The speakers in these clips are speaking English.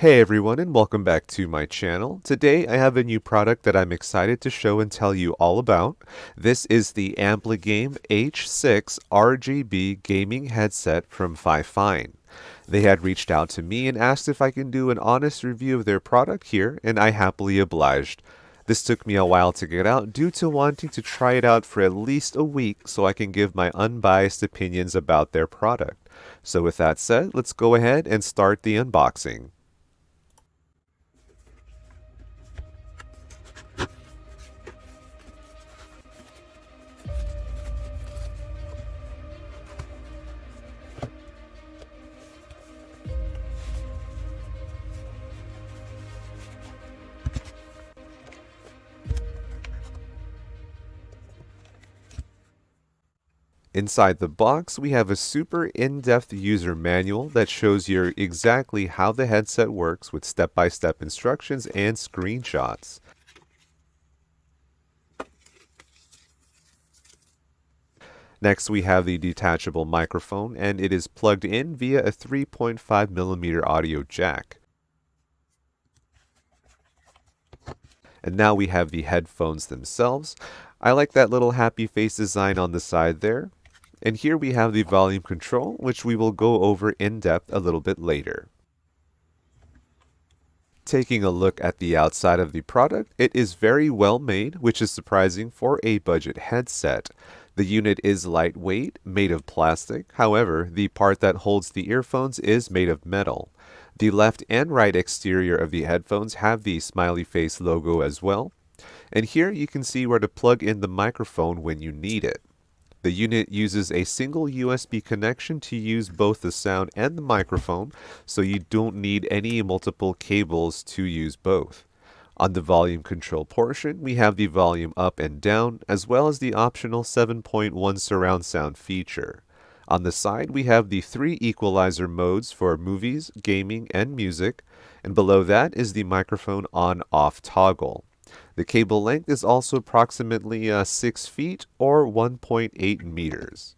Hey everyone, and welcome back to my channel. Today I have a new product that I'm excited to show and tell you all about. This is the Ampligame H6 RGB gaming headset from Fifine. They had reached out to me and asked if I can do an honest review of their product here, and I happily obliged. This took me a while to get out due to wanting to try it out for at least a week so I can give my unbiased opinions about their product. So with that said, let's go ahead and start the unboxing. Inside the box, we have a super in-depth user manual that shows you exactly how the headset works with step-by-step instructions and screenshots. Next, we have the detachable microphone, and it is plugged in via a 3.5mm audio jack. And now we have the headphones themselves. I like that little happy face design on the side there. And here we have the volume control, which we will go over in depth a little bit later. Taking a look at the outside of the product, it is very well made, which is surprising for a budget headset. The unit is lightweight, made of plastic. However, the part that holds the earphones is made of metal. The left and right exterior of the headphones have the smiley face logo as well. And here you can see where to plug in the microphone when you need it. The unit uses a single USB connection to use both the sound and the microphone, so you don't need any multiple cables to use both. On the volume control portion, we have the volume up and down, as well as the optional 7.1 surround sound feature. On the side, we have the 3 equalizer modes for movies, gaming, and music, and below that is the microphone on-off toggle. The cable length is also approximately 6 feet or 1.8 meters.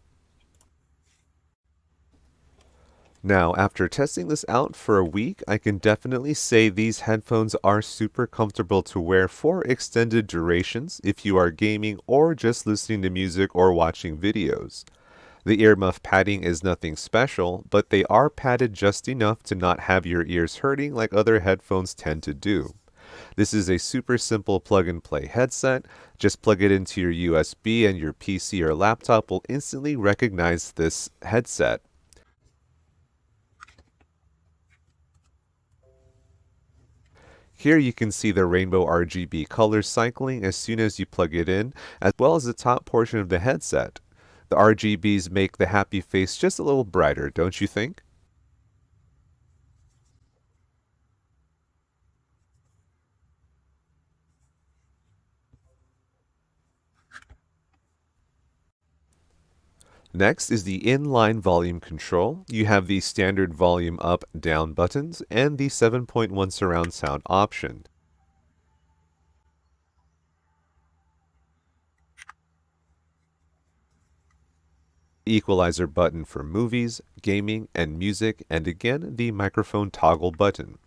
Now, after testing this out for a week, I can definitely say these headphones are super comfortable to wear for extended durations if you are gaming or just listening to music or watching videos. The earmuff padding is nothing special, but they are padded just enough to not have your ears hurting like other headphones tend to do. This is a super simple plug-and-play headset. Just plug it into your USB and your PC or laptop will instantly recognize this headset. Here you can see the rainbow RGB colors cycling as soon as you plug it in, as well as the top portion of the headset. The RGBs make the happy face just a little brighter, don't you think? Next is the inline volume control. You have the standard volume up down buttons and the 7.1 surround sound option. Equalizer button for movies, gaming, and music, and again the microphone toggle button.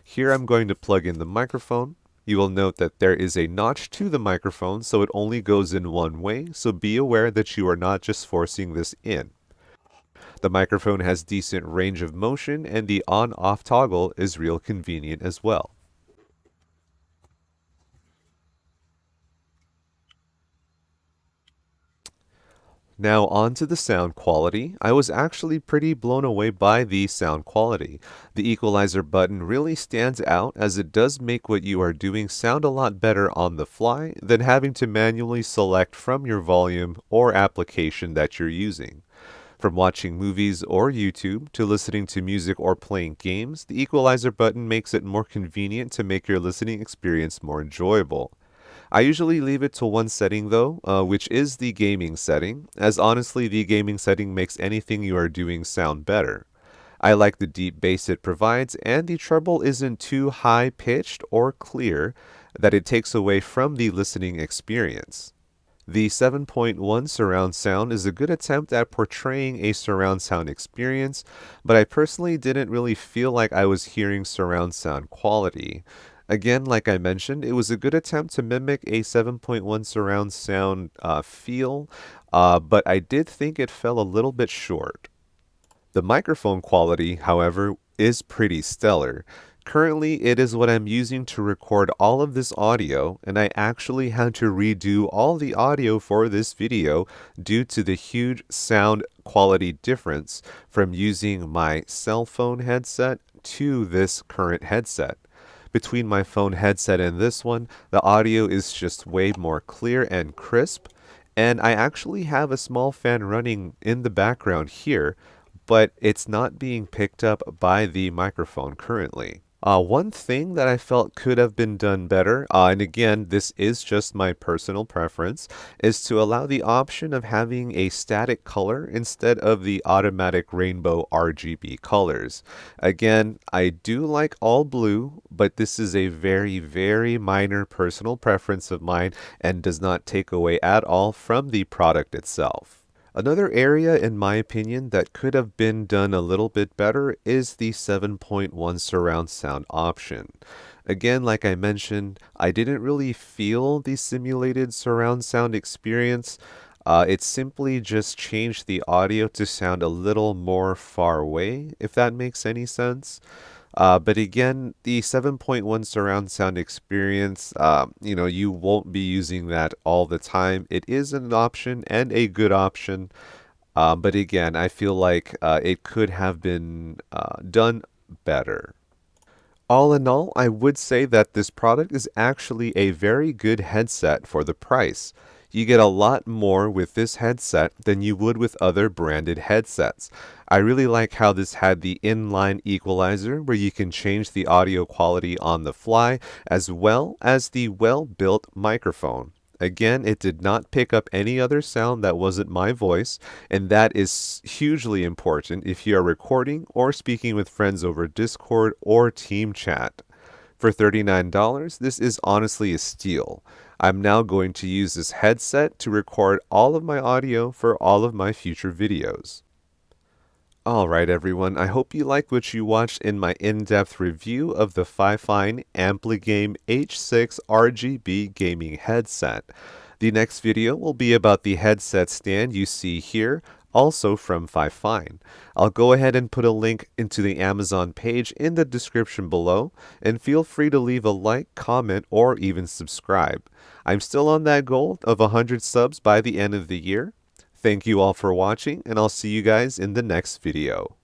Here I'm going to plug in the microphone. You will note that there is a notch to the microphone, so it only goes in one way, so be aware that you are not just forcing this in. The microphone has decent range of motion, and the on-off toggle is real convenient as well. Now on to the sound quality. I was actually pretty blown away by the sound quality. The equalizer button really stands out as it does make what you are doing sound a lot better on the fly than having to manually select from your volume or application that you're using. From watching movies or YouTube to listening to music or playing games, the equalizer button makes it more convenient to make your listening experience more enjoyable. I usually leave it to one setting though, which is the gaming setting, as honestly the gaming setting makes anything you are doing sound better. I like the deep bass it provides, and the treble isn't too high pitched or clear that it takes away from the listening experience. The 7.1 surround sound is a good attempt at portraying a surround sound experience, but I personally didn't really feel like I was hearing surround sound quality. Again, like I mentioned, it was a good attempt to mimic a 7.1 surround sound feel, but I did think it fell a little bit short. The microphone quality, however, is pretty stellar. Currently, it is what I'm using to record all of this audio, and I actually had to redo all the audio for this video due to the huge sound quality difference from using my cell phone headset to this current headset. Between my phone headset and this one, the audio is just way more clear and crisp, and I actually have a small fan running in the background here, but it's not being picked up by the microphone currently. One thing that I felt could have been done better, and again, this is just my personal preference, is to allow the option of having a static color instead of the automatic rainbow RGB colors. Again, I do like all blue, but this is a very, very minor personal preference of mine and does not take away at all from the product itself. Another area, in my opinion, that could have been done a little bit better is the 7.1 surround sound option. Again, like I mentioned, I didn't really feel the simulated surround sound experience. It simply just changed the audio to sound a little more far away, if that makes any sense. But again, the 7.1 surround sound experience, you won't be using that all the time. It is an option and a good option. But again, I feel like it could have been done better. All in all, I would say that this product is actually a very good headset for the price. You get a lot more with this headset than you would with other branded headsets. I really like how this had the inline equalizer where you can change the audio quality on the fly, as well as the well-built microphone. Again, it did not pick up any other sound that wasn't my voice, and that is hugely important if you are recording or speaking with friends over Discord or Team Chat. For $39, this is honestly a steal. I'm now going to use this headset to record all of my audio for all of my future videos. Alright everyone, I hope you liked what you watched in my in-depth review of the Fifine Ampligame H6 RGB gaming headset. The next video will be about the headset stand you see here, also from Fifine. I'll go ahead and put a link into the Amazon page in the description below, and feel free to leave a like, comment, or even subscribe. I'm still on that goal of 100 subs by the end of the year. Thank you all for watching, and I'll see you guys in the next video.